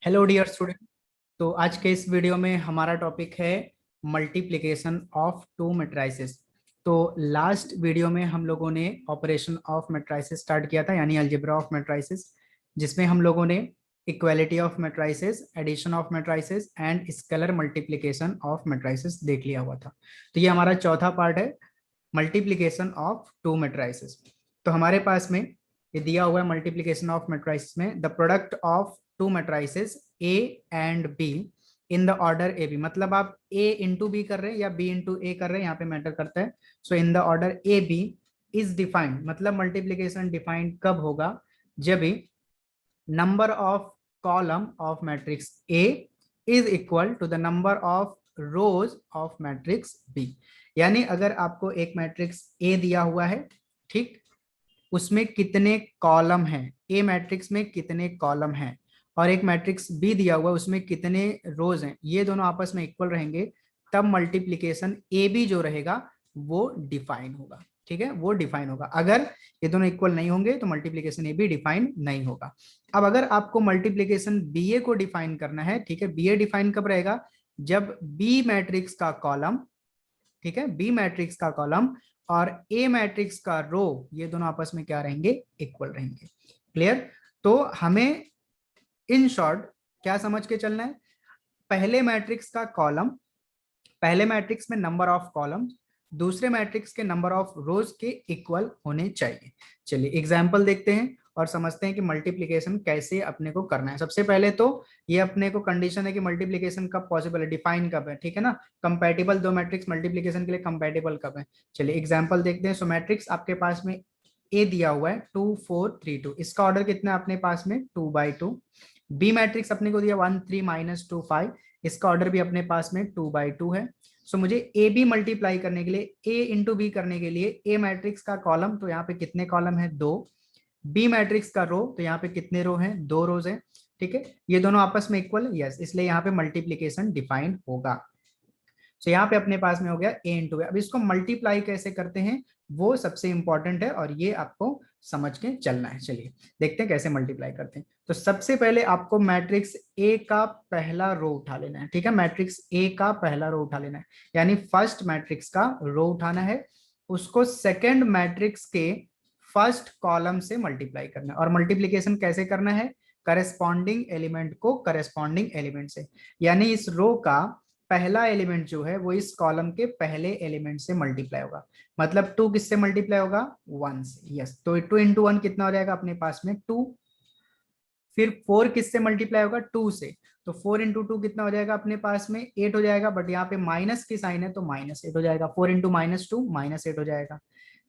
Hello dear student. तो आज के इस वीडियो में हमारा टॉपिक है मल्टीप्लिकेशन ऑफ टू मैट्रिसेस। तो लास्ट वीडियो में हम लोगों ने ऑपरेशन ऑफ मैट्रिसेस स्टार्ट किया था, यानी अलजेब्रा ऑफ मैट्रिसेस, जिसमें हम लोगों ने equality of matrices, addition of matrices and scalar multiplication of matrices देख लिया हुआ था। तो ये हमारा चौथा पार्ट है, मल्टीप्लिकेशन ऑफ टू मैट्रिसेस। तो हमारे पास में ये दिया हुआ है मल्टीप्लिकेशन ऑफ मैट्रिसेस में the product of two matrices A and B in the order A B. मतलब आप ए इंटू बी कर रहे हैं या बी इंटू ए कर रहे हैं, यहाँ पे मैटर करता है। So in the order A B is defined, मतलब मल्टीप्लिकेशन डिफाइंड कब होगा? जब number of column of matrix A is equal to the number of rows of matrix B. यानी अगर आपको एक मैट्रिक्स ए दिया हुआ है, ठीक, उसमें कितने कॉलम हैं, ए मैट्रिक्स में कितने कॉलम हैं, और एक मैट्रिक्स बी दिया हुआ है उसमें कितने रोज हैं, ये दोनों आपस में इक्वल रहेंगे, तब मल्टीप्लिकेशन ए बी जो रहेगा वो डिफाइन होगा। ठीक है, वो डिफाइन होगा। अगर ये दोनों इक्वल नहीं होंगे तो मल्टीप्लिकेशन ए बी डिफाइन नहीं होगा। अब अगर आपको मल्टीप्लिकेशन बी ए को डिफाइन करना है, ठीक है, बी ए डिफाइन कब रहेगा? जब बी मैट्रिक्स का कॉलम, ठीक है, बी मैट्रिक्स का कॉलम और ए मैट्रिक्स का रो, ये दोनों आपस में क्या रहेंगे? इक्वल रहेंगे। क्लियर? तो हमें इन शॉर्ट क्या समझ के चलना है? पहले मैट्रिक्स का कॉलम, पहले मैट्रिक्स में नंबर ऑफ कॉलम दूसरे मैट्रिक्स के नंबर ऑफ रोज के इक्वल होने चाहिए। चलिए एग्जांपल देखते हैं और समझते हैं कि मल्टीप्लिकेशन कैसे अपने को करना है। सबसे पहले तो ये अपने को कंडीशन है कि मल्टीप्लिकेशन कब पॉसिबल है, डिफाइन कब है, ठीक है ना। कंपैटिबल दो मैट्रिक्स मल्टीप्लिकेशन के लिए कंपैटिबल कब है? चलिए एग्जांपल देखते हैं। सो मैट्रिक्स आपके पास में ए दिया हुआ है 2 4 3 2, इसका ऑर्डर कितना है अपने पास में? 2/2। बी मैट्रिक्स अपने को दिया 1 3 -2 5, इसका ऑर्डर भी अपने पास में 2/2 है। सो मुझे ए बी मल्टीप्लाई करने के लिए, ए इंटू बी करने के लिए, ए मैट्रिक्स का कॉलम, तो यहाँ पे कितने कॉलम है? 2। बी मैट्रिक्स का रो, तो यहाँ पे कितने रो हैं? 2 रोज हैं। ठीक है, ये दोनों आपस में इक्वल है, यस, इसलिए यहाँ पे मल्टीप्लीकेशन डिफाइन होगा। सो यहाँ पे अपने पास में हो गया ए इंटू। अब इसको मल्टीप्लाई कैसे करते हैं वो सबसे इंपॉर्टेंट है और ये आपको समझ के चलना है। चलिए देखते हैं कैसे मल्टीप्लाई करते हैं। तो सबसे पहले आपको मैट्रिक्स ए का पहला रो उठा लेना है। ठीक है, मैट्रिक्स ए का पहला रो उठा लेना है, यानी फर्स्ट मैट्रिक्स का रो उठाना है, उसको सेकेंड मैट्रिक्स के फर्स्ट कॉलम से मल्टीप्लाई करना है। और मल्टीप्लीकेशन कैसे करना है? करेस्पॉन्डिंग एलिमेंट को करेस्पॉन्डिंग एलिमेंट से, यानी इस रो का पहला एलिमेंट जो है वो इस कॉलम के पहले एलिमेंट से मल्टीप्लाई होगा। मतलब 2 किससे मल्टीप्लाई होगा? 1 से। यस, तो 2 इंटू 1 कितना हो जाएगा अपने पास में? 2। फिर 4 किससे मल्टीप्लाई होगा? 2 से। तो 4 इंटू 2 कितना हो जाएगा अपने पास में? 8 हो जाएगा, बट यहाँ पे माइनस की साइन है तो -8 हो जाएगा। 4 इंटू -2 -8 हो जाएगा।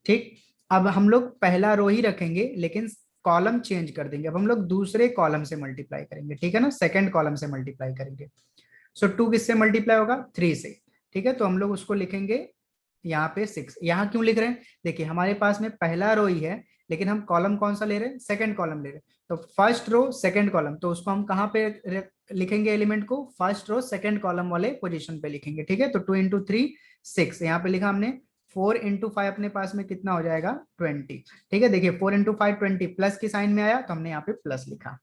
ठीक, अब हम लोग पहला रो ही रखेंगे लेकिन कॉलम चेंज कर देंगे। अब हम लोग दूसरे कॉलम से मल्टीप्लाई करेंगे, ठीक है ना, सेकंड कॉलम से मल्टीप्लाई करेंगे। सो 2 किससे मल्टीप्लाई होगा? 3 से। ठीक है, तो हम लोग उसको लिखेंगे यहाँ पे 6। यहाँ क्यों लिख रहे हैं? देखिए हमारे पास में पहला रो ही है लेकिन हम कॉलम कौन सा ले रहे हैं? सेकंड कॉलम ले रहे हैं। तो फर्स्ट रो सेकंड कॉलम, तो उसको हम कहाँ पे लिखेंगे? एलिमेंट को फर्स्ट रो सेकंड कॉलम वाले पोजीशन पे लिखेंगे। ठीक है, तो 2 इंटू 3 6, यहाँ पे लिखा हमने। 4 इंटू 5 अपने पास में कितना हो जाएगा? 20। ठीक है, देखिए 4 इंटू 5 20, प्लस की साइन में आया तो हमने यहाँ पे प्लस लिखा।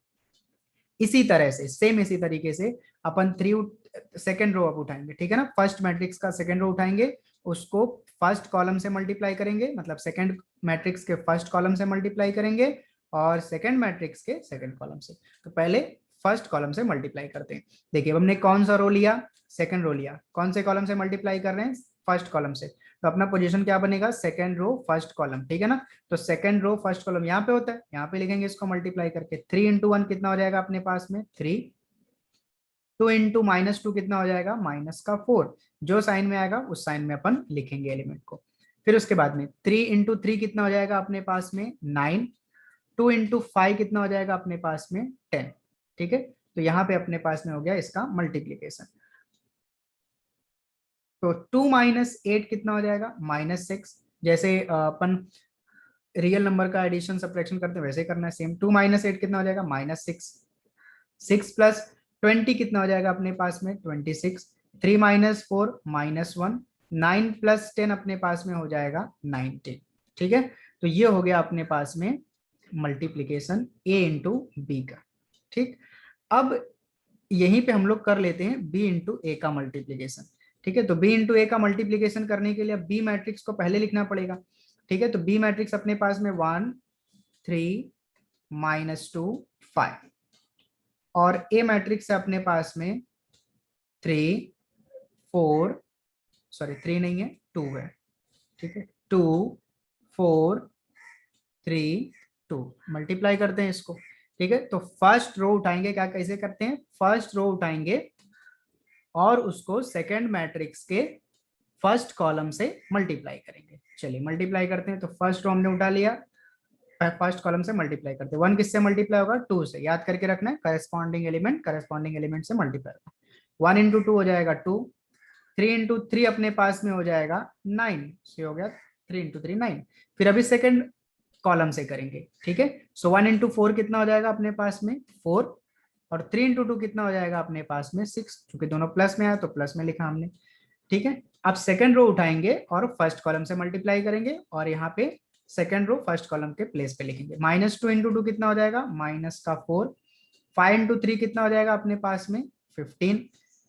इसी तरह से सेम इसी तरीके से अपन 3 सेकेंड रो अब उठाएंगे। ठीक है ना, फर्स्ट मैट्रिक्स का सेकेंड रो उठाएंगे, उसको फर्स्ट कॉलम से मल्टीप्लाई करेंगे, मतलब सेकेंड मैट्रिक्स के फर्स्ट कॉलम से मल्टीप्लाई करेंगे और सेकेंड मैट्रिक्स के सेकेंड कॉलम से। तो पहले फर्स्ट कॉलम से मल्टीप्लाई करते हैं। देखिए हमने कौन सा रो लिया? सेकेंड रो लिया। कौन से कॉलम से मल्टीप्लाई कर रहे हैं? फर्स्ट कॉलम से। तो अपना पोजीशन क्या बनेगा? Second row first column. ठीक है ना, तो सेकेंड रो फर्स्ट कॉलम यहाँ पे होता है, यहाँ पे लिखेंगे इसको मल्टीप्लाई करके। 3 इंटू 1 कितना हो जाएगा अपने पास में? 3। 2 इंटू -2 कितना हो जाएगा? -4। जो साइन में आएगा उस साइन में अपन लिखेंगे एलिमेंट को। फिर उसके बाद में 3 इंटू 3 कितना हो जाएगा अपने पास में? 9। 2 इंटू 5 कितना हो जाएगा अपने पास में? 10। ठीक है, तो यहाँ पे अपने पास में हो गया इसका मल्टीप्लीकेशन। तो 2 -8 कितना हो जाएगा? -6। जैसे अपन रियल नंबर का एडिशन सब्ट्रैक्शन करते हैं वैसे करना है सेम। 2 -8 कितना हो जाएगा? -6। 6 प्लस 20 कितना हो जाएगा अपने पास में? 26। 3 -4 -1। 9 प्लस 10 अपने पास में हो जाएगा 19। ठीक है, तो ये हो गया अपने पास में मल्टीप्लीकेशन ए इंटू बी का। ठीक, अब यहीं पे हम लोग कर लेते हैं बी इंटू ए का मल्टीप्लीकेशन। ठीक है, तो बी इंटू ए का मल्टीप्लीकेशन करने के लिए बी मैट्रिक्स को पहले लिखना पड़ेगा। ठीक है, तो बी मैट्रिक्स अपने पास में 1 3 -2 5, और ए मैट्रिक्स है अपने पास में 3 4, सॉरी 3 नहीं है 2 है। ठीक है, 2 4 3 2, मल्टीप्लाई करते हैं इसको। ठीक है, तो फर्स्ट रो उठाएंगे, क्या कैसे करते हैं, फर्स्ट रो उठाएंगे और उसको सेकंड मैट्रिक्स के फर्स्ट कॉलम से मल्टीप्लाई करेंगे। चलिए मल्टीप्लाई करते हैं, तो फर्स्ट रो हमने उठा लिया, फर्स्ट कॉलम से मल्टीप्लाई करते हैं। 1 किससे मल्टीप्लाई होगा, 2 से, याद करके रखना है, करस्पॉन्डिंग एलिमेंट से मल्टीप्लाई होगा। 1 इंटू 2 हो जाएगा 2, 3 इंटू 3 अपने पास में हो जाएगा 9, से हो गया 3 इंटू 3 9। फिर अभी सेकंड कॉलम से करेंगे। ठीक है, सो 1 इंटू 4 कितना हो जाएगा अपने पास में 4, और 3 इंटू 2 कितना हो जाएगा अपने पास में 6, क्योंकि दोनों प्लस में आया तो प्लस में लिखा हमने। ठीक है, अब सेकंड रो उठाएंगे और फर्स्ट कॉलम से मल्टीप्लाई करेंगे, और यहाँ पे सेकंड रो फर्स्ट कॉलम के प्लेस पे लिखेंगे। -2 इंटू 2 कितना हो जाएगा, -4, 5 इंटू 3 कितना हो जाएगा अपने पास में 15,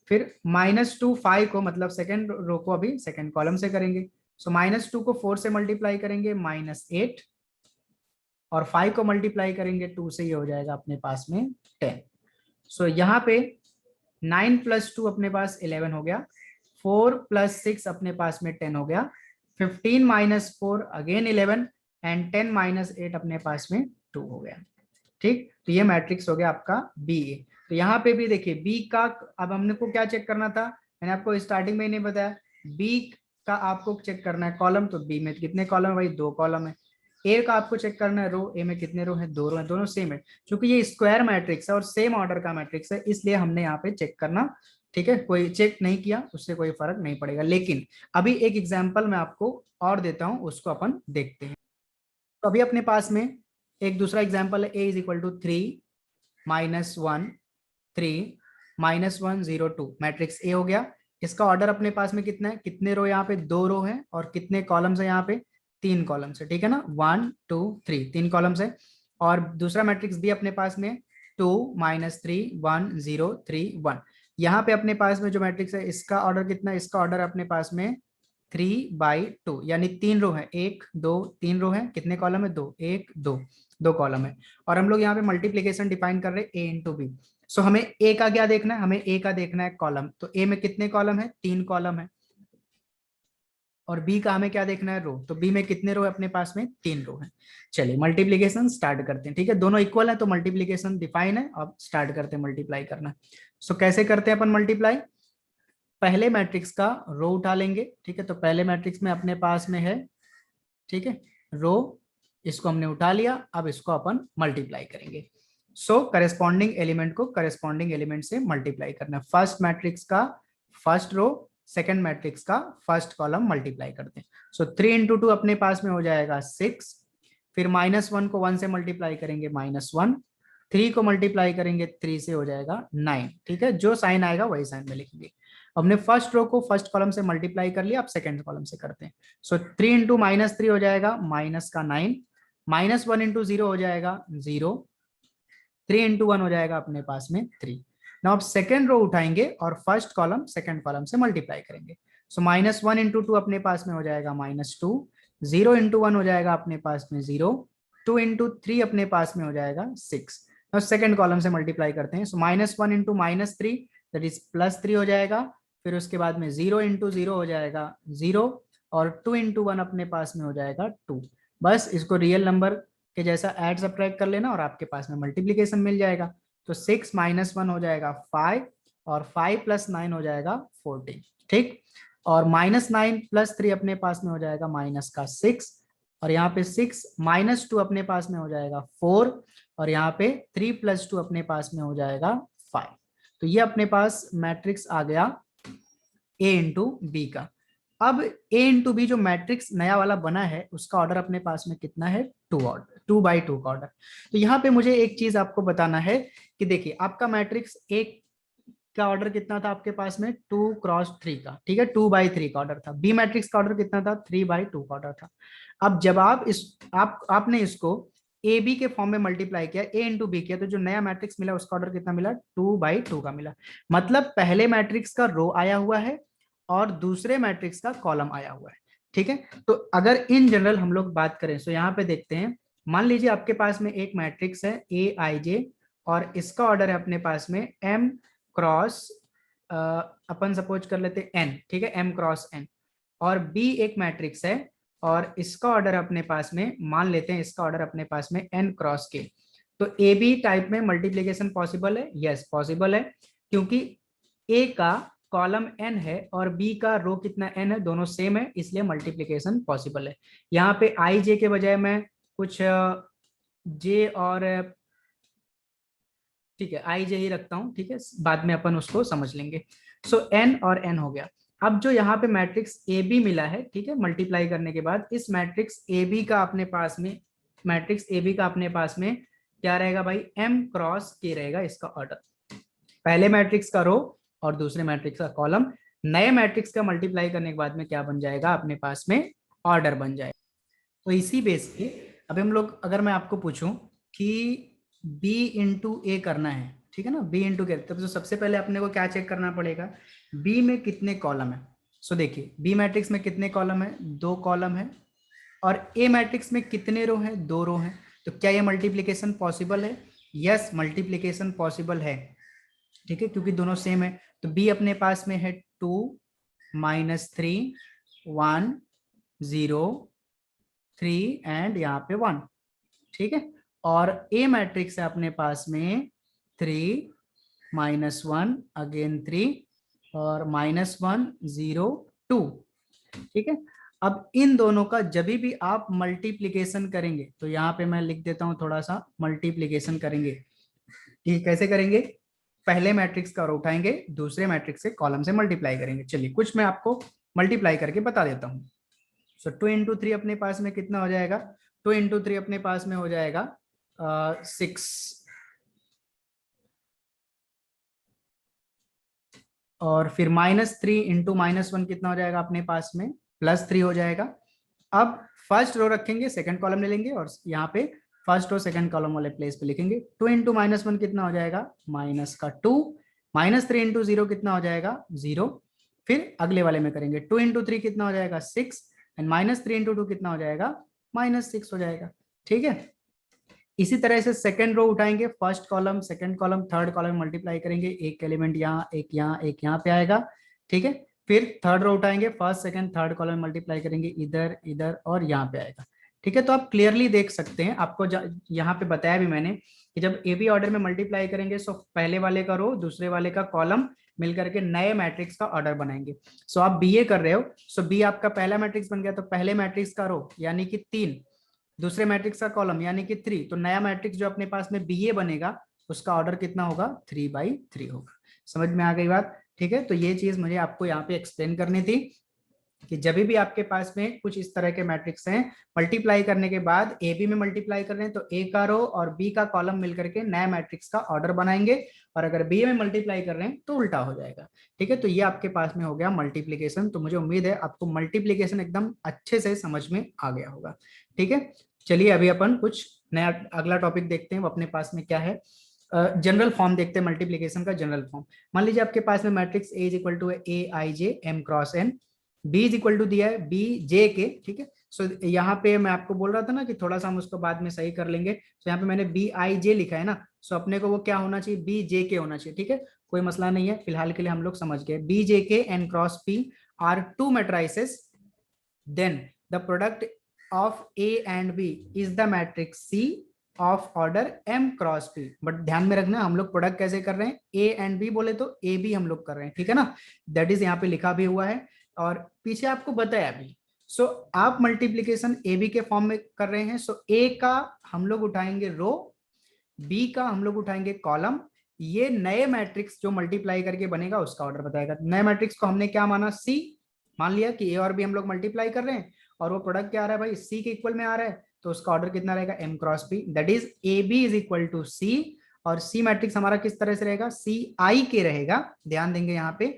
फिर -2 5 को, मतलब सेकंड रो को अभी सेकंड कॉलम से करेंगे। सो -2 को 4 से मल्टीप्लाई करेंगे -8, और 5 को मल्टीप्लाई करेंगे 2 से, ये हो जाएगा अपने पास में 10। सो यहाँ पे 9 + 2 अपने पास 11 हो गया, 4 + 6 अपने पास में 10 हो गया, 15 - 4 अगेन 11, एंड 10 - 8 अपने पास में 2 हो गया। ठीक, तो ये मैट्रिक्स हो गया आपका बी ए। तो यहाँ पे भी देखिए बी का, अब हमने को क्या चेक करना था, मैंने आपको स्टार्टिंग में ही नहीं बताया, बी का आपको चेक करना है कॉलम, तो बी में कितने कॉलम है भाई, 2 कॉलम है। ए का आपको चेक करना है रो, ए में कितने रो है, 2 रो है, दोनों सेम है। क्योंकि ये स्क्वायर मैट्रिक्स है और सेम ऑर्डर का मैट्रिक्स है, इसलिए हमने यहाँ पे चेक करना। ठीक है, कोई चेक नहीं किया उससे कोई फर्क नहीं पड़ेगा। लेकिन अभी एक एग्जाम्पल मैं आपको और देता हूँ, उसको अपन देखते हैं। तो अभी अपने पास में एक दूसरा एग्जाम्पल है, a = 3 -1 3 -1 0 2, मैट्रिक्स ए हो गया। इसका ऑर्डर अपने पास में कितना है, कितने रो, यहाँ पे 2 रो है, और कितने कॉलम्स है, यहाँ पे 3 कॉलम्स है। ठीक है ना, 1 2 3, 3 कॉलम्स है। और दूसरा मैट्रिक्स भी अपने पास में 2 -3 1 0 3 1। यहाँ पे अपने पास में जो मैट्रिक्स है, इसका ऑर्डर कितना है, इसका ऑर्डर अपने पास में 3/2, यानी 3 रो है, 1 2 3 रो है, कितने कॉलम है, 2 1 2 2 कॉलम है। और हम लोग यहाँ पे मल्टीप्लीकेशन डिफाइन कर रहे हैं a इंटू बी। सो हमें ए का क्या देखना है, हमें ए का देखना है कॉलम, तो ए में कितने कॉलम है, 3 कॉलम है। और बी का हमें क्या देखना है, रो, तो बी में कितने रो है अपने पास में, 3 रो है। चलिए मल्टीप्लीकेशन स्टार्ट करते हैं। ठीक है, दोनों इक्वल है तो मल्टीप्लीकेशन डिफाइन है, अब स्टार्ट करते हैं मल्टीप्लाई करना। सो कैसे करते हैं अपन मल्टीप्लाई, पहले मैट्रिक्स का रो उठा लेंगे। ठीक है, तो पहले मैट्रिक्स में अपने पास में है, ठीक है, रो, इसको हमने उठा लिया, अब इसको अपन मल्टीप्लाई करेंगे। सो करेस्पॉन्डिंग एलिमेंट को करेस्पॉन्डिंग एलिमेंट से मल्टीप्लाई करना है। फर्स्ट मैट्रिक्स का फर्स्ट रो, सेकंड मैट्रिक्स का फर्स्ट कॉलम मल्टीप्लाई करते हैं। सो 3 इंटू 2 अपने पास में हो जाएगा 6, फिर -1 को 1 से मल्टीप्लाई करेंगे -1, 3 को मल्टीप्लाई करेंगे 3 से हो जाएगा 9। ठीक है, जो साइन आएगा वही साइन में लिखेंगे। हमने फर्स्ट रो को फर्स्ट कॉलम से मल्टीप्लाई कर लिया, अब सेकंड कॉलम से करते हैं। सो 3 इंटू -3 हो जाएगा -9, -1 इंटू 0 हो जाएगा 0, 3 इंटू 1 हो जाएगा अपने पास में 3। नाउ अब सेकंड रो उठाएंगे और फर्स्ट कॉलम सेकंड कॉलम से मल्टीप्लाई करेंगे। सो -1 इंटू 2 अपने पास में हो जाएगा -2, 0 इंटू 1 हो जाएगा अपने पास में 0, 2 इंटू 3 अपने पास में हो जाएगा 6। नाउ सेकंड कॉलम से मल्टीप्लाई करते हैं। सो -1 इंटू -3 दैट इज +3 हो जाएगा, फिर उसके बाद में 0 इंटू 0 हो जाएगा 0, और 2 इंटू 1 अपने पास में हो जाएगा 2। बस इसको रियल नंबर के जैसा ऐड सब्ट्रैक्ट कर लेना और आपके पास में मल्टीप्लीकेशन मिल जाएगा। तो 6 - 1 हो जाएगा 5, और 5 + 9 हो जाएगा 14। ठीक, और -9 + 3 अपने पास में हो जाएगा -6, और यहाँ पे 6 - 2 अपने पास में हो जाएगा 4, और यहाँ पे 3 + 2 अपने पास में हो जाएगा 5। तो ये अपने पास मैट्रिक्स आ गया ए इंटू बी का। अब ए इंटू बी जो मैट्रिक्स नया वाला बना है, उसका ऑर्डर अपने पास में कितना है, 2 ऑर्डर, 2/2 का ऑर्डर। तो यहाँ पे मुझे एक चीज आपको बताना है कि देखिए आपका मैट्रिक्स एक का ऑर्डर कितना था आपके पास में, 2×3 का। ठीक है, 2/3 का ऑर्डर था। बी मैट्रिक्स का ऑर्डर कितना था, 3/2 का ऑर्डर था। अब जब आप आपने इसको ए बी के फॉर्म में मल्टीप्लाई किया, ए इंटू बी किया, तो जो नया मैट्रिक्स मिला उसका ऑर्डर कितना मिला, 2/2 का मिला। मतलब पहले मैट्रिक्स का रो आया हुआ है और दूसरे मैट्रिक्स का कॉलम आया हुआ है। ठीक है, तो अगर इन जनरल हम लोग बात करें तो यहाँ पे देखते हैं, मान लीजिए आपके पास में एक मैट्रिक्स है ए आई जे और इसका ऑर्डर है अपने पास में एम क्रॉस, अपन सपोज कर लेते हैं एन, ठीक है, एम क्रॉस एन, और बी एक मैट्रिक्स है और इसका ऑर्डर अपने पास में मान लेते हैं, इसका ऑर्डर अपने पास में एन क्रॉस के। तो ए बी टाइप में मल्टीप्लीकेशन पॉसिबल है, यस पॉसिबल है, क्योंकि ए का कॉलम एन है और बी का रो कितना एन है, दोनों सेम है, इसलिए मल्टीप्लीकेशन पॉसिबल है। यहाँ पे आई जे के बजाय मैं कुछ जे और ठीक है आई जे ही रखता हूँ, ठीक है, बाद में अपन उसको समझ लेंगे। सो एन और एन हो गया। अब जो यहाँ पे मैट्रिक्स ए बी मिला है, ठीक है, मल्टीप्लाई करने के बाद इस मैट्रिक्स ए बी का अपने पास में, मैट्रिक्स ए बी का अपने पास में क्या रहेगा भाई, एम क्रॉस के रहेगा इसका ऑर्डर, पहले मैट्रिक्स का रो और दूसरे मैट्रिक्स का कॉलम। नए मैट्रिक्स का मल्टीप्लाई करने के बाद में क्या बन जाएगा अपने पास में, ऑर्डर बन जाएगा। तो इसी बेस पे अभी हम लोग, अगर मैं आपको पूछूं कि b इंटू ए करना है, ठीक है ना, b इंटू के, तब तो सबसे पहले अपने को क्या चेक करना पड़ेगा, b में कितने कॉलम है। सो देखिए b मैट्रिक्स में कितने कॉलम है, 2 कॉलम है, और a मैट्रिक्स में कितने रो हैं, 2 रो हैं। तो क्या ये मल्टीप्लीकेशन पॉसिबल है, यस मल्टीप्लीकेशन पॉसिबल है, ठीक है, क्योंकि दोनों सेम है। तो b अपने पास में है 2 -3 1 0 3 एंड यहाँ पे 1, ठीक है, और ए मैट्रिक्स है अपने पास में 3 -1 अगेन 3 और -1 0 2, ठीक है। अब इन दोनों का जब भी आप मल्टीप्लीकेशन करेंगे, तो यहाँ पे मैं लिख देता हूं थोड़ा सा, मल्टीप्लीकेशन करेंगे, ये कैसे करेंगे, पहले मैट्रिक्स का रो उठाएंगे, दूसरे मैट्रिक्स से कॉलम से मल्टीप्लाई करेंगे। चलिए कुछ मैं आपको मल्टीप्लाई करके बता देता हूँ। सो 2 इंटू 3 अपने पास में कितना हो जाएगा, 2 इंटू 3 अपने पास में हो जाएगा 6, और फिर -3 इंटू -1 कितना हो जाएगा अपने पास में, +3 हो जाएगा। अब फर्स्ट रो रखेंगे, सेकंड कॉलम ले लेंगे और यहाँ पे फर्स्ट रो सेकंड कॉलम वाले प्लेस पे लिखेंगे। 2 इंटू -1 कितना हो जाएगा, -2, -3 इंटू 0 कितना हो जाएगा 0, फिर अगले वाले में करेंगे 2 इंटू 3 कितना हो जाएगा 6 एंड -3 इंटू 2 कितना हो जाएगा -6 हो जाएगा, ठीक है। इसी तरह से सेकंड रो उठाएंगे, first column second column third column multiply करेंगे, एक एलिमेंट यहाँ एक यहाँ एक यहाँ पे आएगा, ठीक है। फिर थर्ड रो उठाएंगे, first second third column multiply करेंगे, इधर इधर और यहाँ पे आएगा, ठीक है। तो आप क्लियरली देख सकते हैं, आपको यहाँ पे बताया भी मैंने कि जब ए बी ऑर्डर में मल्टीप्लाई करेंगे सो पहले वाले का रो दूसरे वाले का कॉलम मिलकर के नए मैट्रिक्स का ऑर्डर बनाएंगे। सो आप बी ए कर रहे हो, सो बी आपका पहला मैट्रिक्स बन गया, तो पहले मैट्रिक्स का रो यानी कि 3, दूसरे मैट्रिक्स का कॉलम यानी कि 3, तो नया मैट्रिक्स जो अपने पास में बी ए बनेगा उसका ऑर्डर कितना होगा, 3/3 होगा। समझ में आ गई बात, ठीक है। तो ये चीज मुझे आपको यहाँ पे एक्सप्लेन करनी थी कि जब भी आपके पास में कुछ इस तरह के मैट्रिक्स हैं, मल्टीप्लाई करने के बाद ए बी में मल्टीप्लाई कर रहे हैं तो ए का रो और बी का कॉलम मिलकर के नया मैट्रिक्स का ऑर्डर बनाएंगे, और अगर बी में मल्टीप्लाई कर रहे हैं तो उल्टा हो जाएगा, ठीक है। तो ये आपके पास में हो गया मल्टीप्लीकेशन। तो मुझे उम्मीद है आपको मल्टीप्लीकेशन एकदम अच्छे से समझ में आ गया होगा, ठीक है। चलिए अभी अपन कुछ नया अगला टॉपिक देखते हैं, वो अपने पास में क्या है, जनरल फॉर्म देखते हैं मल्टीप्लीकेशन का जनरल फॉर्म। मान लीजिए आपके पास में matrix A is equal to A I J M cross N, B is equal to दिया है बी जे के, ठीक है। सो यहाँ पे मैं आपको बोल रहा था ना कि थोड़ा सा हम उसको बाद में सही कर लेंगे, तो यहाँ पे मैंने बी आई जे लिखा है ना, सो अपने को वो क्या होना चाहिए, बी जे के होना चाहिए, ठीक है, कोई मसला नहीं है, फिलहाल के लिए हम लोग समझ गए। B J K N cross P R 2 matrices, then the product of A and B is the matrix C of order M cross P. But ध्यान में रखना हम लोग प्रोडक्ट कैसे कर रहे हैं, ए एंड बी बोले तो ए बी हम लोग कर रहे हैं, ठीक है ना, दैट इज यहाँ पे लिखा भी हुआ है और पीछे आपको बताया भी। सो आप मल्टीप्लीकेशन ए बी के फॉर्म में कर रहे हैं, सो ए का हम लोग उठाएंगे रो, बी का हम लोग उठाएंगे कॉलम, ये नए मैट्रिक्स जो मल्टीप्लाई करके बनेगा उसका ऑर्डर बताएगा। नए मैट्रिक्स को हमने क्या माना, सी मान लिया कि ए और बी हम लोग मल्टीप्लाई कर रहे हैं और वो प्रोडक्ट क्या आ रहा है भाई, सी के इक्वल में आ रहा है, तो उसका ऑर्डर कितना रहेगा, M cross P, that is A B is equal to C. और सी मैट्रिक्स हमारा किस तरह से रहेगा, सी आई के रहेगा, ध्यान देंगे यहाँ पे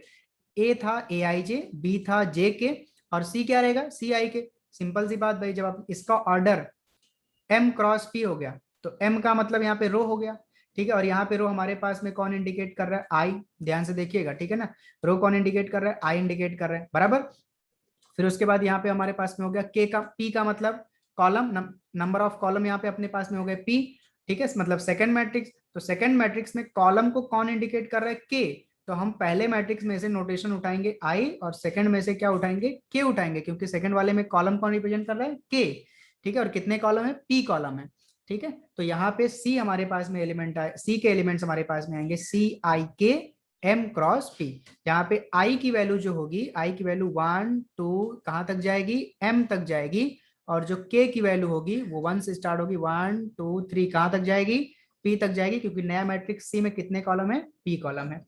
ए था ए आई जे, बी था जे के, और सी क्या रहेगा, सी आई के। सिंपल सी बात भाई, जब आप इसका ऑर्डर m क्रॉस p हो गया, तो m का मतलब यहाँ पे रो हो गया, ठीक है। और यहाँ पे रो हमारे पास में कौन इंडिकेट कर रहा है, आई, ध्यान से देखिएगा, ठीक है ना। रो कौन इंडिकेट कर रहा है, आई इंडिकेट कर रहा है, बराबर। फिर उसके बाद यहाँ पे हमारे पास में हो गया के का, पी का मतलब कॉलम, नंबर ऑफ कॉलम यहाँ पे अपने पास में हो गए पी, ठीक है, मतलब सेकंड मैट्रिक्स। तो सेकंड मैट्रिक्स में कॉलम को कौन इंडिकेट कर रहा है, के। तो हम पहले मैट्रिक्स में से नोटेशन उठाएंगे आई, और सेकंड में से क्या उठाएंगे, के उठाएंगे, क्योंकि सेकंड वाले में कॉलम कौन रिप्रेजेंट कर रहा है, के, ठीक है। और कितने कॉलम है, पी कॉलम है, ठीक है। तो यहाँ पे सी हमारे पास में एलिमेंट आए, सी के एलिमेंट्स हमारे पास में आएंगे सी आई के एम क्रॉस पी। यहाँ पे आई की वैल्यू जो होगी, आई की वैल्यू 1 2 कहां तक जाएगी, एम तक जाएगी। और जो के की वैल्यू होगी वो 1 से स्टार्ट होगी, 1 2 3 कहां तक जाएगी, पी तक जाएगी, क्योंकि नया मैट्रिक्स सी में कितने कॉलम है, पी कॉलम है।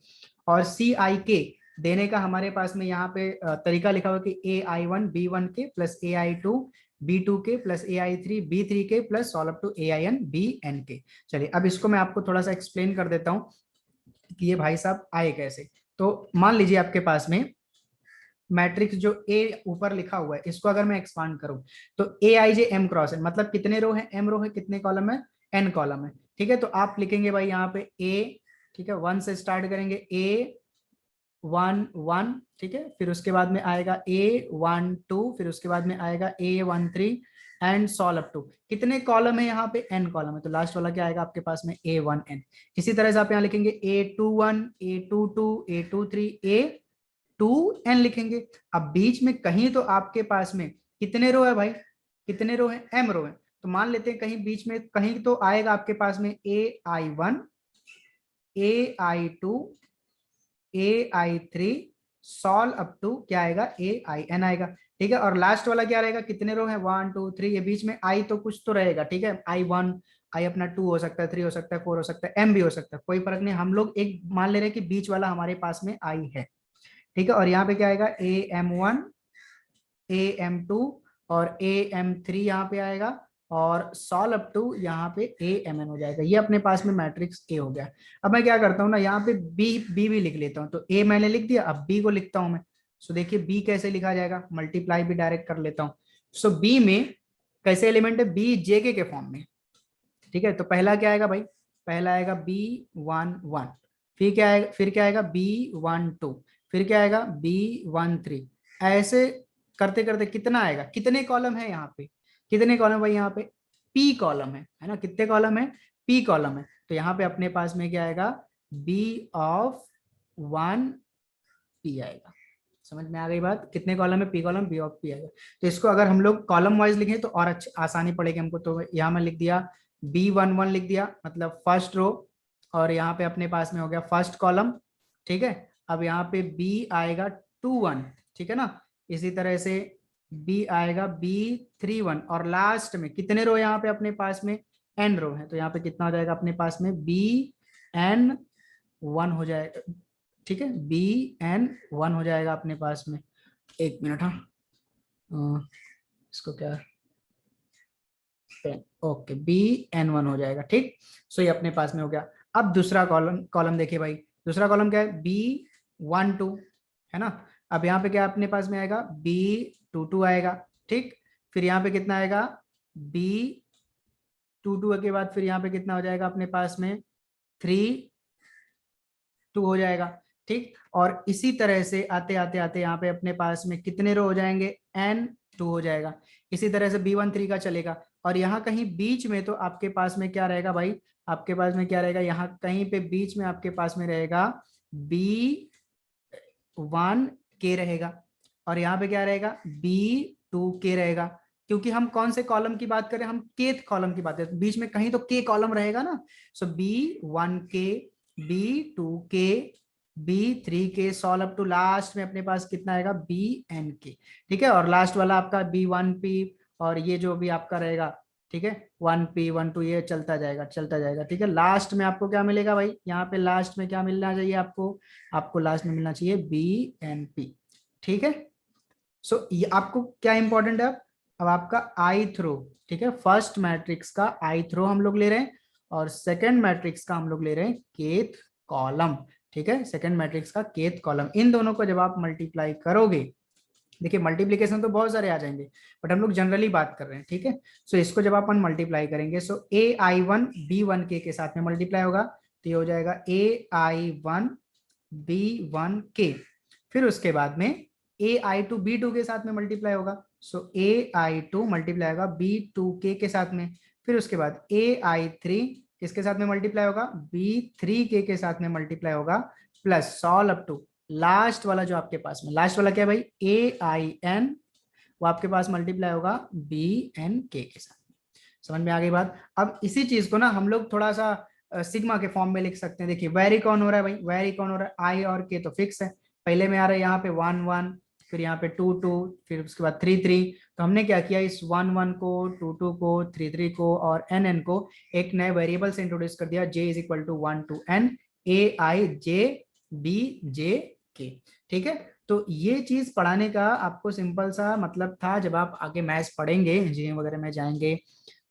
और सी आई के देने का हमारे पास में यहाँ पे तरीका लिखा हुआ कि A I one B one K plus A I two B two K plus A I three B three K plus solve up to A I N B N K. चलिए अब इसको मैं आपको थोड़ा सा एक्सप्लेन कर देता हूँ कि ये भाई साहब आए कैसे। तो मान लीजिए आपके पास में मैट्रिक्स जो ए ऊपर लिखा हुआ है, इसको अगर मैं एक्सपांड करूं तो ए आई जे एम क्रॉस है, मतलब कितने रो है, एम रो है, कितने कॉलम है, एन कॉलम है, ठीक है। तो आप लिखेंगे भाई यहाँ पे ए, ठीक है, 1 से स्टार्ट करेंगे, ए 1 1, ठीक है। फिर उसके बाद में आएगा ए 1 2, फिर उसके बाद में आएगा ए 1 3 एंड सॉल्व अप टू, कितने कॉलम है यहाँ पे, एन कॉलम है, तो लास्ट वाला क्या आएगा आपके पास में ए 1 एन। इसी तरह से आप यहाँ लिखेंगे ए 2 1 ए 2 2 ए 2 3 ए 2 एन लिखेंगे। अब बीच में कहीं तो आपके पास में कितने रो है भाई, कितने रो है, एम रो है। तो मान लेते हैं कहीं बीच में कहीं तो आएगा आपके पास में A I one A I two A I three solve up to क्या आएगा, ए आई एन आएगा, ठीक है। और लास्ट वाला क्या रहेगा, कितने रो है, 1 2 3, ये बीच में आई तो कुछ तो रहेगा, ठीक है। आई वन, आई अपना 2 हो सकता है, 3 हो सकता है, 4 हो सकता है, एम भी हो सकता है, कोई फर्क नहीं, हम लोग एक मान ले रहे हैं कि बीच वाला हमारे पास में आई है, ठीक है। और यहाँ पे क्या आएगा, A M one A M two और ए एम थ्री यहाँ पे आएगा, और सॉल्व अप टू यहाँ पे ए एम एन हो जाएगा। ये अपने पास में मैट्रिक्स ए हो गया। अब मैं क्या करता हूँ ना, यहाँ पे बी बी भी लिख लेता हूँ, तो ए मैंने लिख दिया, अब बी को लिखता हूँ मैं। सो देखिए बी कैसे लिखा जाएगा, मल्टीप्लाई भी डायरेक्ट कर लेता हूँ। सो बी में कैसे एलिमेंट है, बी जे के फॉर्म में, ठीक है। तो पहला क्या आएगा भाई, पहला आएगा बी वन वन, फिर क्या आएगा बी वन टू, फिर क्या आएगा बी वन थ्री। ऐसे करते करते कितना आएगा, कितने कॉलम है यहाँ पे, कितने कॉलम भाई, यहाँ पे पी कॉलम है ना, कितने कॉलम है, पी कॉलम है। तो यहाँ पे अपने पास में क्या आएगा, बी ऑफ वन पी आएगा। समझ में आ गई बात, कितने कॉलम है, P column, B of P आएगा। तो इसको अगर हम लोग कॉलम वाइज लिखें तो और आसानी पड़ेगी हमको। तो यहाँ मैं लिख दिया बी वन वन लिख दिया, मतलब फर्स्ट रो, और यहाँ पे अपने पास में हो गया फर्स्ट कॉलम, ठीक है। अब यहाँ पे बी आएगा 2 1, ठीक है ना। इसी तरह से बी आएगा बी 3 1, और लास्ट में कितने रो यहाँ पे अपने पास में, एन रो है, तो यहाँ पे कितना हो जाएगा अपने पास में बी एन वन हो जाएगा, ठीक है, बी एन वन हो जाएगा अपने पास में। एक मिनट, हाँ इसको क्या, ओके, बी एन वन हो जाएगा, ठीक। सो ये अपने पास में हो गया। अब दूसरा कॉलम, देखिए भाई, दूसरा कॉलम क्या है, बी वन टू, है ना। अब यहाँ पे क्या अपने पास में आएगा, बी टू टू आएगा, ठीक। फिर यहाँ पे कितना आएगा, बी टू टू के बाद फिर यहाँ पे कितना हो जाएगा अपने पास में, 3 2 हो जाएगा, ठीक। और इसी तरह से आते आते आते यहाँ पे अपने पास में कितने रो हो जाएंगे, एन 2 हो जाएगा। इसी तरह से बी वन थ्री का चलेगा। और यहाँ कहीं बीच में तो आपके पास में क्या रहेगा भाई, आपके पास में क्या रहेगा, यहाँ कहीं पे बीच में आपके पास में रहेगा बी वन के रहेगा, और यहाँ पे क्या रहेगा, बी टू के रहेगा। क्योंकि हम कौन से कॉलम की बात करें, हम केथ कॉलम की बात करें, बीच में कहीं तो के कॉलम रहेगा ना। सो बी वन के बी टू के बी थ्री के सॉल्व अप टू लास्ट में अपने पास कितना आएगा, बी एन के, ठीक है। और लास्ट वाला आपका बी वन पी, और ये जो भी आपका रहेगा, ठीक है, 1 P 1 2, ये चलता जाएगा चलता जाएगा, ठीक है। लास्ट में आपको क्या मिलेगा भाई, यहाँ पे लास्ट में क्या मिलना चाहिए आपको, आपको लास्ट में मिलना चाहिए बी एन पी, ठीक है। सो ये आपको क्या इंपॉर्टेंट है, अब आपका आई थ्रो, ठीक है, फर्स्ट मैट्रिक्स का आई थ्रो हम लोग ले रहे हैं, और सेकंड मैट्रिक्स का हम लोग ले रहे हैं केथ कॉलम, ठीक है। सेकंड मैट्रिक्स का केथ कॉलम, इन दोनों को जब आप मल्टीप्लाई करोगे देखिए मल्टीप्लीकेशन तो बहुत सारे आ जाएंगे, बट हम लोग जनरली बात कर रहे हैं, ठीक है। सो इसको जब अपन मल्टीप्लाई करेंगे, सो AI1 B1K के साथ में मल्टीप्लाई होगा, तो ये हो जाएगा AI1B1K। फिर उसके बाद में AI2B2 के साथ में मल्टीप्लाई होगा, सो AI2 मल्टीप्लाई होगा B2K के साथ में। फिर उसके बाद AI3 किसके साथ में मल्टीप्लाई होगा, B3K के साथ में मल्टीप्लाई होगा, plus solve up to last वाला जो आपके पास में, लास्ट वाला क्या है भाई, AIN, वो आपके पास मल्टीप्लाई होगा BNK के साथ। समझ में आ गई बात। अब इसी चीज को ना हम लोग थोड़ा सा सिग्मा के फॉर्म में लिख सकते हैं। देखिए वेरी कौन हो रहा है भाई, वेरी कौन हो रहा है, आई और के तो फिक्स है, पहले में आ रहा है यहाँ पे 1 1, फिर यहाँ पे 2 2, फिर उसके बाद 3 3। तो हमने क्या किया, इस 1 1 को, 2 2 को, 3 3 को और n n को एक नए वेरिएबल से इंट्रोड्यूस कर दिया, j is equal to 1 to n AIJBJK। ठीक है, तो ये चीज पढ़ाने का आपको सिंपल सा मतलब था, जब आप आगे मैथ्स पढ़ेंगे, इंजीनियरिंग वगैरह में जाएंगे,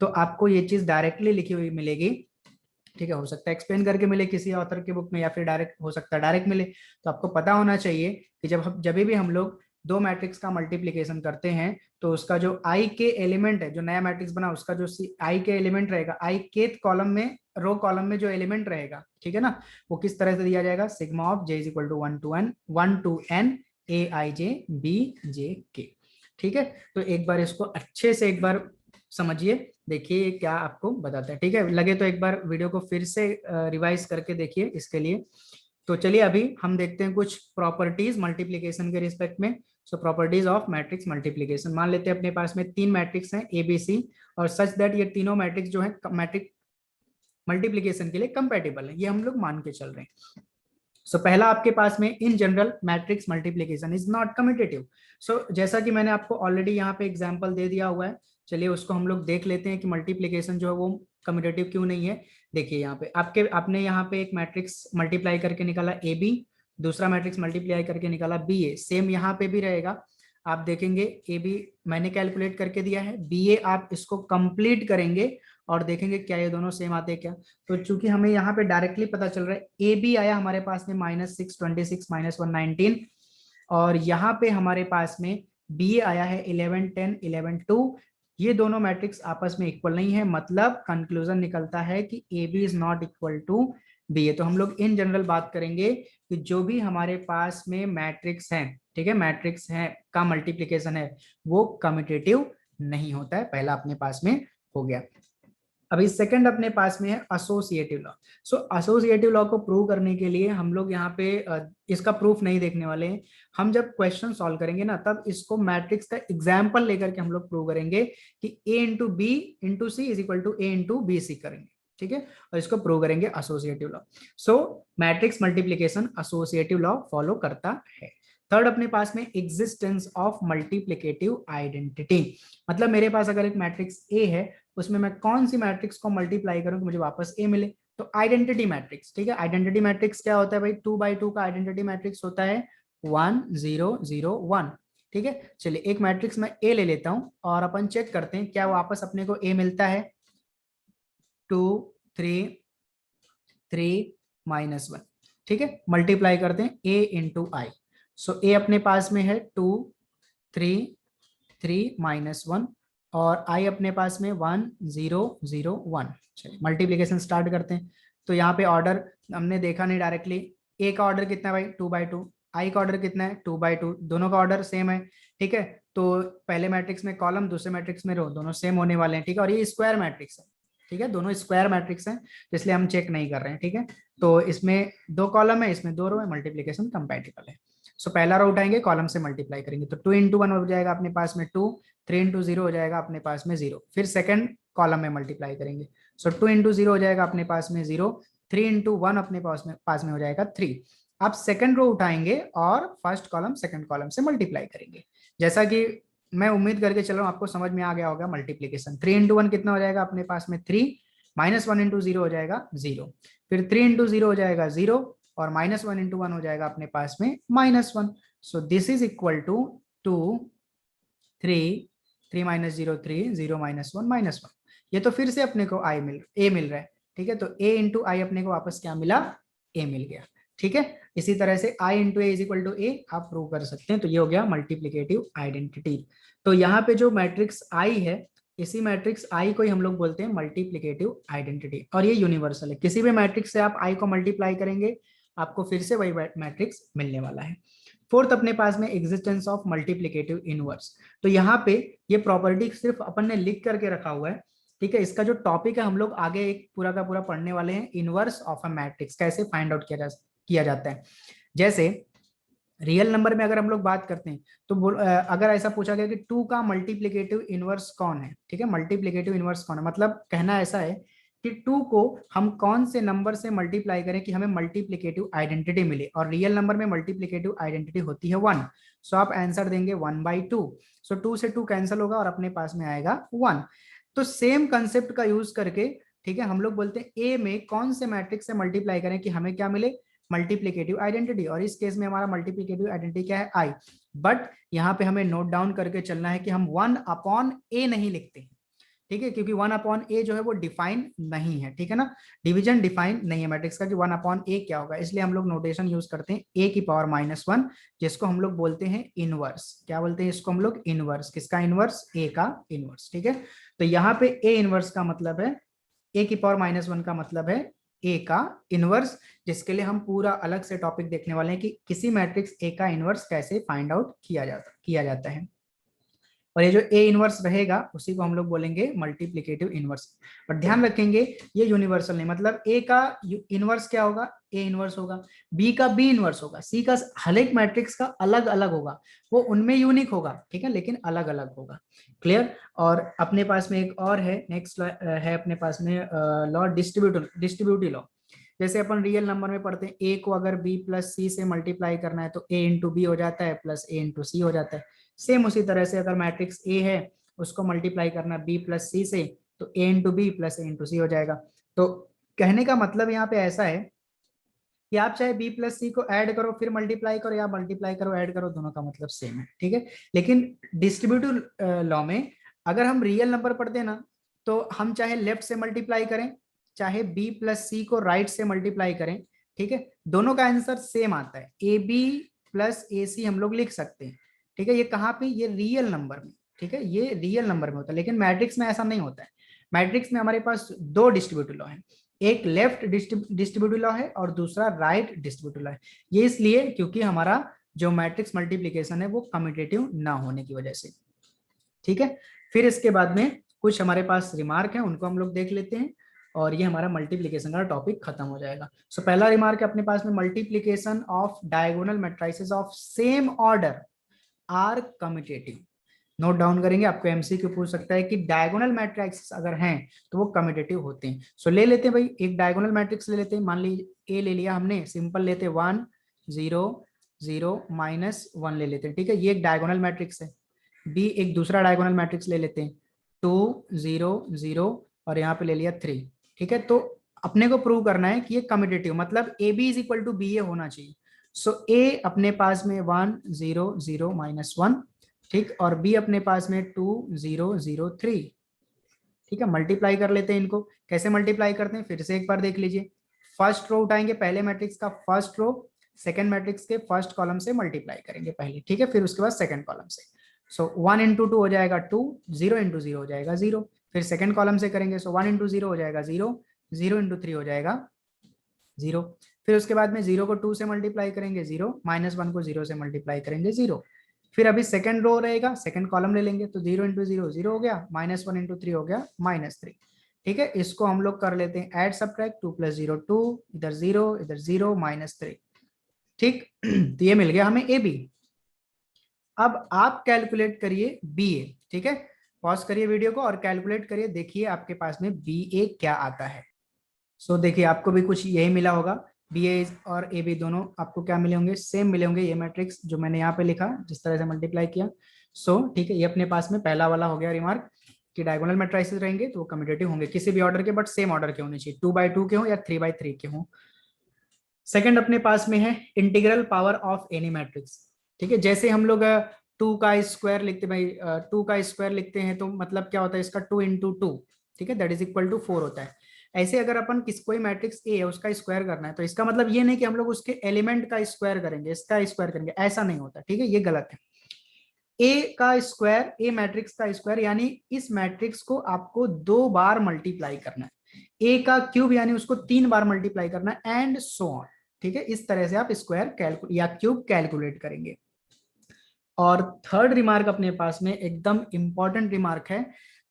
तो आपको ये चीज डायरेक्टली लिखी हुई मिलेगी। ठीक है, हो सकता है एक्सप्लेन करके मिले किसी ऑथर के बुक में, या फिर डायरेक्ट हो सकता है डायरेक्ट मिले। तो आपको पता होना चाहिए कि जब भी हम लोग दो मैट्रिक्स का मल्टीप्लीकेशन करते हैं, तो उसका जो आई के एलिमेंट है, जो नया मैट्रिक्स बना उसका जो आई के एलिमेंट रहेगा, आई के कॉलम में, रो कॉलम में जो एलिमेंट रहेगा, ठीक है ना, वो किस तरह से दिया जाएगा, sigma of j is equal to 1 to n AIJBJK। ठीक है, तो एक बार इसको अच्छे से एक बार समझिए, देखिए क्या आपको बताता है। ठीक है, लगे तो एक बार वीडियो को फिर से रिवाइज करके देखिए इसके लिए। तो चलिए अभी हम देखते हैं कुछ प्रॉपर्टीज मल्टीप्लीकेशन के रिस्पेक्ट में। सो प्रॉपर्टीज ऑफ मैट्रिक्स मल्टीप्लीकेशन, मान लेते हैं अपने पास में तीन मैट्रिक्स हैं ABC, और सच दैट ये तीनों मैट्रिक्स जो है मैट्रिक मल्टीप्लीकेशन के लिए कंपैटिबल है, ये हम लोग मान के चल रहे हैं। सो पहला आपके पास में, in general matrix multiplication is not commutative. So जैसा कि मैंने आपको ऑलरेडी यहाँ पे एग्जांपल दे दिया हुआ है, चलिए उसको हम लोग देख लेते हैं कि मल्टीप्लीकेशन जो है वो कम्यूटेटिव क्यों नहीं है। देखिए यहाँ पे आपने यहाँ पे एक मैट्रिक्स मल्टीप्लाई करके निकाला AB, दूसरा मैट्रिक्स मल्टीप्लाई करके निकाला BA, सेम यहाँ पे भी रहेगा। आप देखेंगे AB मैंने कैलकुलेट करके दिया है, BA आप इसको कंप्लीट करेंगे और देखेंगे क्या ये दोनों सेम आते हैं क्या। तो चूंकि हमें यहाँ पे डायरेक्टली पता चल रहा है, ए बी आया हमारे पास में -626 -119, और यहाँ पे हमारे पास में बी आया है 11 10 11 2। ये दोनों मैट्रिक्स आपस में इक्वल नहीं है, मतलब कंक्लूजन निकलता है कि A B is not equal to B A. तो हम लोग इन जनरल बात करेंगे कि जो भी हमारे पास में मैट्रिक्स है, ठीक है, मैट्रिक्स है का मल्टीप्लीकेशन है, वो कम्यूटेटिव नहीं होता है। पहला अपने पास में हो गया। अभी सेकंड अपने पास में है एसोसिएटिव लॉ। सो एसोसिएटिव लॉ को प्रूव करने के लिए हम लोग यहाँ पे इसका प्रूफ नहीं देखने वाले हैं। हम जब क्वेश्चन सॉल्व करेंगे ना, तब इसको मैट्रिक्स का एग्जांपल लेकर के हम लोग प्रूव करेंगे कि A into B into C is equal to A into B C करेंगे। ठीक है, और इसको प्रूव करेंगे associative law. So matrix multiplication associative law follow करता है। थर्ड अपने पास में एग्जिस्टेंस ऑफ मल्टीप्लिकेटिव आइडेंटिटी, मतलब मेरे पास अगर एक मैट्रिक्स A है, उसमें मैं कौन सी मैट्रिक्स को मल्टीप्लाई करूं कि मुझे वापस A मिले, तो आइडेंटिटी मैट्रिक्स। ठीक है, आइडेंटिटी मैट्रिक्स क्या होता है भाई, 2 by 2 का आइडेंटिटी मैट्रिक्स होता है 1 0 0 1। ठीक है, चलिए एक मैट्रिक्स मैं A ले लेता हूं और अपन चेक करते हैं क्या वापस अपने को A मिलता है, 2 3 3 -1। ठीक है, मल्टीप्लाई करते हैं A into I. So A अपने पास में है 2 3 3 -1, और I अपने पास में 1 0 0 1। चलिए मल्टीप्लीकेशन स्टार्ट करते हैं। तो यहाँ पे ऑर्डर हमने देखा नहीं डायरेक्टली, A का ऑर्डर कितना है भाई 2 by 2, I का ऑर्डर कितना है 2 by 2, दोनों का ऑर्डर सेम है। ठीक है, तो पहले मैट्रिक्स में कॉलम, दूसरे मैट्रिक्स में रो, दोनों सेम होने वाले हैं। ठीक है, और ये स्क्वायर मैट्रिक्स है। ठीक है, दोनों स्क्वायर मैट्रिक्स हैं, तो इसलिए हम चेक नहीं कर रहे हैं। ठीक है, तो इसमें 2 कॉलम है, इसमें 2 रो है, मल्टीप्लीकेशन कंपैटिबल है। सो पहला रो उठाएंगे, कॉलम से मल्टीप्लाई करेंगे, तो 2 इंटू 1 हो जाएगा अपने पास में 2, 3 इंटू 0 हो जाएगा अपने पास में 0। फिर सेकंड कॉलम में मल्टीप्लाई करेंगे, सो 2 इंटू 0 हो जाएगा अपने पास में 0, 3 इंटू 1 अपने पास में हो जाएगा 3। आप सेकंड रो उठाएंगे और फर्स्ट कॉलम सेकंड कॉलम से मल्टीप्लाई करेंगे। जैसा कि मैं उम्मीद करके चल रहा हूँ आपको समझ में आ गया होगा मल्टीप्लीकेशन। 3 इंटू 1 कितना हो जाएगा अपने पास में 3, -1 इंटू 0 हो जाएगा 0, फिर 3 इंटू 0 हो जाएगा 0, और -1 इंटू 1 हो जाएगा अपने पास में -1। So this is equal to 2 3 3 -0 3 0 -1 -1। ये तो फिर से अपने को A मिल रहा है। ठीक है, तो A इंटू आई अपने को वापस क्या मिला, A मिल गया। ठीक है, इसी तरह से i into A is equal to A आप प्रूव कर सकते हैं। तो ये हो गया मल्टीप्लिकेटिव आइडेंटिटी। तो यहाँ पे जो मैट्रिक्स आई है, इसी मैट्रिक्स आई को ही हम लोग बोलते हैं मल्टीप्लिकेटिव आइडेंटिटी, और ये यूनिवर्सल है। किसी भी मैट्रिक्स से आप आई को मल्टीप्लाई करेंगे आपको फिर से वही मैट्रिक्स मिलने वाला है। फोर्थ अपने पास में एग्जिस्टेंस ऑफ मल्टीप्लिकेटिव इनवर्स। तो यहाँ पे ये प्रॉपर्टी सिर्फ अपन ने लिख करके रखा हुआ है, ठीक है। इसका जो टॉपिक है हम लोग आगे एक पूरा का पूरा पढ़ने वाले हैं, इनवर्स ऑफ अ मैट्रिक्स कैसे फाइंड आउट किया जाता है। जैसे रियल नंबर में अगर हम लोग बात करते हैं तो अगर ऐसा पूछा गया कि 2 का मल्टीप्लिकेटिव इनवर्स कौन है, ठीक है, मल्टीप्लिकेटिव इनवर्स कौन है, मतलब कहना ऐसा है कि 2 को हम कौन से नंबर से मल्टीप्लाई करें कि हमें मल्टीप्लिकेटिव आइडेंटिटी मिले, और रियल नंबर में मल्टीप्लिकेटिव आइडेंटिटी होती है 1। सो आप आंसर देंगे 1/2। सो 2 से 2 कैंसिल होगा और अपने पास में आएगा 1। तो सेम कंसेप्ट का यूज करके, ठीक है, हम लोग बोलते हैं ए में कौन से मैट्रिक्स से मल्टीप्लाई करें कि हमें क्या मिले, मल्टीप्लिकेटिव आइडेंटिटी। और इस केस में हमारा मल्टीप्लिकेटिव आइडेंटिटी क्या है, आई। बट यहाँ पे हमें नोट डाउन करके चलना है कि हम 1/a नहीं लिखते, ठीक है, क्योंकि 1/a जो है वो डिफाइन नहीं है, ठीक है ना, डिवीजन डिफाइन नहीं है मैट्रिक्स का कि 1/a क्या होगा। इसलिए हम लोग नोटेशन यूज करते हैं a की पावर -1, जिसको हम लोग बोलते हैं इनवर्स। क्या बोलते हैं इसको हम लोग, इनवर्स। किसका इनवर्स, a का इनवर्स, ठीक है। तो यहाँ पे a इनवर्स का मतलब है, a की पावर -1 का मतलब है a का इनवर्स, जिसके लिए हम पूरा अलग से टॉपिक देखने वाले हैं कि किसी मैट्रिक्स a का इनवर्स कैसे फाइंड आउट किया जाता है। और ये जो a इनवर्स रहेगा उसी को हम लोग बोलेंगे मल्टीप्लिकेटिव इनवर्स। पर ध्यान रखेंगे ये यूनिवर्सल नहीं, मतलब a का इनवर्स क्या होगा, a इनवर्स होगा, b का b इनवर्स होगा, c का, हर एक मैट्रिक्स का अलग अलग होगा, वो उनमें यूनिक होगा, ठीक है, लेकिन अलग अलग होगा। क्लियर। और अपने पास में एक और है, नेक्स्ट है अपने पास में लॉ, डिस्ट्रीब्यूटिव लॉ। जैसे अपन रियल नंबर में पढ़ते हैं a को अगर b प्लस सी से मल्टीप्लाई करना है तो a इंटू बी हो जाता है प्लस a इंटू सी हो जाता है। सेम उसी तरह से अगर मैट्रिक्स ए है उसको मल्टीप्लाई करना बी प्लस सी से तो ए इंटू बी प्लस ए इंटू सी हो जाएगा। तो कहने का मतलब यहाँ पे ऐसा है कि आप चाहे बी प्लस सी को ऐड करो फिर मल्टीप्लाई करो, या मल्टीप्लाई करो ऐड करो, दोनों का मतलब सेम है, ठीक है। लेकिन डिस्ट्रीब्यूटिव लॉ में अगर हम रियल नंबर पढ़ते हैं ना तो हम चाहे लेफ्ट से मल्टीप्लाई करें चाहे बी प्लस सी को राइट से मल्टीप्लाई करें, ठीक है, दोनों का आंसर सेम आता है, ए बी प्लस ए सी हम लोग लिख सकते हैं, ठीक है। ये कहाँ पे, ये रियल नंबर में, ठीक है, ये रियल नंबर में होता है, लेकिन मैट्रिक्स में ऐसा नहीं होता है। मैट्रिक्स में हमारे पास दो डिस्ट्रीब्यूटिव लॉ है, एक लेफ्ट डिस्ट्रीब्यूटिव लॉ है और दूसरा राइट डिस्ट्रीब्यूटिव लॉ है। ये इसलिए क्योंकि हमारा जो मैट्रिक्स मल्टीप्लीकेशन है वो कम्यूटेटिव ना होने की वजह से, ठीक है। फिर इसके बाद में कुछ हमारे पास रिमार्क है, उनको हम लोग देख लेते हैं और ये हमारा मल्टीप्लीकेशन का टॉपिक खत्म हो जाएगा। सो पहला रिमार्क है अपने पास में, multiplication of diagonal matrices of same order are commutative. Note down करेंगे, आपको एमसीक्यू पूछ सकता है कि डायगोनल मैट्रिक्स अगर हैं तो वो कम्यूटेटिव होते हैं। सो ले लेते हैं भाई, एक डायगोनल मैट्रिक्स ले लेते हैं, मान लीजिए ए ले लिया हमने, सिंपल लेते हैं 1 0 0 -1 ले लेते हैं, ठीक है, ये एक डायगोनल मैट्रिक्स है। बी एक दूसरा डायगोनल मैट्रिक्स ले लेते हैं 2 0 0 और यहाँ पे ले लिया 3, ठीक है। तो अपने को प्रूव करना है कि ये कम्यूटेटिव, मतलब A B is equal to B A होना चाहिए। सो ए अपने पास में 1 0 0 -1, ठीक, और बी अपने पास में 2 0 0 3, ठीक है। मल्टीप्लाई कर लेते हैं इनको, कैसे मल्टीप्लाई करते हैं फिर से एक बार देख लीजिए। फर्स्ट रो उठाएंगे, पहले मैट्रिक्स का फर्स्ट रो सेकंड मैट्रिक्स के फर्स्ट कॉलम से मल्टीप्लाई करेंगे पहले, ठीक है, फिर उसके बाद सेकंड कॉलम से। सो 1 इंटू 2 हो जाएगा 2, 0 इंटू 0 हो जाएगा 0, फिर सेकंड कॉलम से करेंगे, सो 1 इंटू 0 हो जाएगा 0, 0 इंटू 3 हो जाएगा 0, फिर उसके बाद में 0 को 2 से मल्टीप्लाई करेंगे 0, -1 को 0 से मल्टीप्लाई करेंगे 0, फिर अभी सेकंड रो रहेगा, सेकंड कॉलम ले लेंगे, तो 0 इंटू 0 0 हो गया, -1 इंटू 3 हो गया -3, ठीक है। इसको हम लोग कर लेते हैं ऐड सब्ट्रैक्ट, 2 + 0 2, इधर 0 इधर 0 -3, ठीक। तो ये मिल गया हमें ए बी। अब आप कैलकुलेट करिए बी ए, ठीक है, पॉज करिए वीडियो को और कैलकुलेट करिए, देखिए आपके पास में बी ए क्या आता है। सो देखिए आपको भी कुछ यही मिला होगा, बी ए और ए बी दोनों आपको क्या मिले होंगे, सेम मिले होंगे, ये मैट्रिक्स जो मैंने यहाँ पे लिखा जिस तरह से मल्टीप्लाई किया। सो ठीक है, ये अपने पास में पहला वाला हो गया रिमार्क कि डायगोनल मैट्रिसेस रहेंगे तो वो कम्यूटेटिव होंगे, किसी भी ऑर्डर के, बट सेम ऑर्डर के होने चाहिए, 2/2 के हो या 3/3 के हो। सेकंड अपने पास में है integral power of any matrix, ठीक है। जैसे हम लोग 2 का स्क्वायर लिखते भाई, 2 का स्क्वायर लिखते हैं तो मतलब क्या होता है इसका, 2 × 2, ठीक है, दैट इज इक्वल टू 4 होता है। ऐसे अगर अपन कोई मैट्रिक्स ए है उसका स्क्वायर करना है, तो इसका मतलब ये नहीं कि हम लोग उसके एलिमेंट का स्क्वायर करेंगे, इसका स्क्वायर करेंगे, ऐसा नहीं होता, ठीक है, ये गलत है। ए का स्क्वायर, ए मैट्रिक्स का स्क्वायर यानी इस मैट्रिक्स को आपको 2 बार मल्टीप्लाई करना है, ए का क्यूब यानी उसको 3 बार मल्टीप्लाई करना है, एंड सो ऑन, ठीक है। इस तरह से आप स्क्वायर या क्यूब कैलकुलेट करेंगे। और थर्ड रिमार्क अपने पास में एकदम इंपॉर्टेंट रिमार्क है।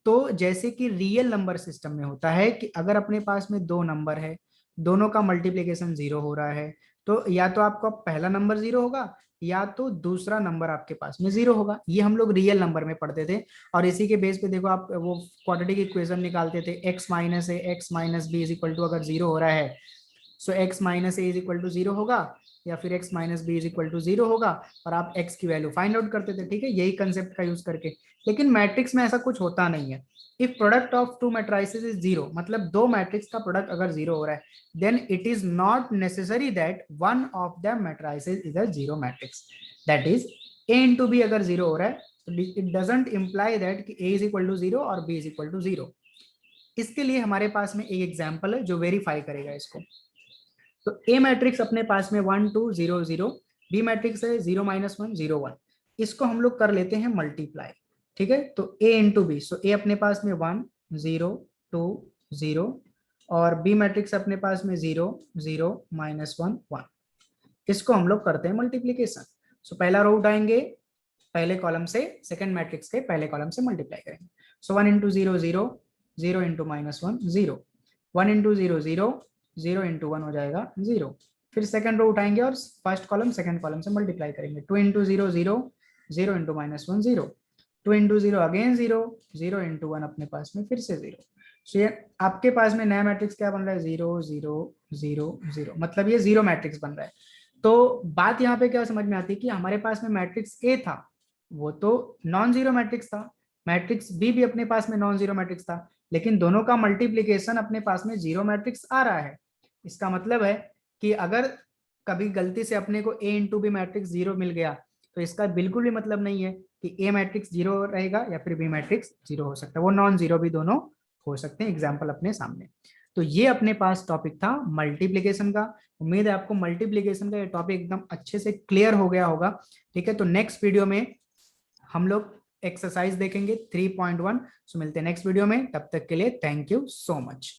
तो जैसे कि रियल नंबर सिस्टम में होता है कि अगर अपने पास में 2 नंबर है, दोनों का मल्टीप्लिकेशन 0 हो रहा है, तो या तो आपका पहला नंबर 0 होगा या तो दूसरा नंबर आपके पास में 0 होगा। ये हम लोग रियल नंबर में पढ़ते थे, और इसी के बेस पे देखो आप वो क्वाड्रेटिक इक्वेशन निकालते थे, x minus A X minus B is equal to, अगर 0 हो रहा है so x minus A is equal to 0 होगा, या फिर x minus B is equal to 0 होगा, और आप x की वैल्यू फाइंड आउट करते थे, ठीक है, यही कंसेप्ट का यूज करके। लेकिन मैट्रिक्स में ऐसा कुछ होता नहीं है। If product of two matrices is 0, मतलब दो मैट्रिक्स का प्रोडक्ट अगर 0 हो रहा है, then it is not necessary that one of the matrices is a 0 matrix. That is a into B अगर 0 हो रहा है, तो इट डजंट इम्प्लाई दैट कि a इज इक्वल टू 0 और b इज इक्वल टू 0। इसके लिए हमारे पास में एक एग्जाम्पल है जो वेरीफाई करेगा इसको। तो ए मैट्रिक्स अपने पास में 1 2 0 0, बी मैट्रिक्स है 0 माइनस 1 0 1, इसको हम लोग कर लेते हैं मल्टीप्लाई, ठीक है। तो ए इंटू बी, सो ए अपने पास में 1 0 2 0, और बी मैट्रिक्स अपने पास में 0 0 माइनस 1 1, इसको हम लोग करते हैं मल्टीप्लीकेशन। सो पहला रो उठाएंगे, पहले कॉलम से सेकंड मैट्रिक्स के पहले कॉलम से मल्टीप्लाई करेंगे। सो 1 into 0 0, 0 into minus 1 0, 1 into 0 0, 0 into 1 हो जाएगा 0। फिर सेकंड रो उठाएंगे और फर्स्ट कॉलम सेकंड कॉलम से मल्टीप्लाई करेंगे। 2 into 0 0, 0 into minus 1 0, 2 into 0 again 0, 0 into 1 अपने पास में फिर से 0। सो ये आपके पास में नया मैट्रिक्स क्या बन रहा है, 0 0 0 0, मतलब ये 0 मैट्रिक्स बन रहा है। तो बात यहाँ पे क्या समझ में आती है कि हमारे पास में मैट्रिक्स ए था, वो तो नॉन जीरो मैट्रिक्स था, मैट्रिक्स बी भी अपने पास में नॉन जीरो मैट्रिक्स था, लेकिन दोनों का मल्टीप्लीकेशन अपने पास में जीरो मैट्रिक्स आ रहा है। इसका मतलब है कि अगर कभी गलती से अपने को ए इंटू बी मैट्रिक्स 0 मिल गया, तो इसका बिल्कुल भी मतलब नहीं है कि ए मैट्रिक्स 0 रहेगा या फिर बी मैट्रिक्स 0 हो सकता है, वो नॉन जीरो भी दोनों हो सकते हैं। एग्जाम्पल अपने सामने। तो ये अपने पास टॉपिक था मल्टीप्लीकेशन का। उम्मीद है आपको मल्टीप्लीकेशन का ये टॉपिक एकदम अच्छे से क्लियर हो गया होगा, ठीक है। तो नेक्स्ट वीडियो में हम लोग एक्सरसाइज देखेंगे 3.1। सो मिलते हैं नेक्स्ट वीडियो में, तब तक के लिए थैंक यू सो मच।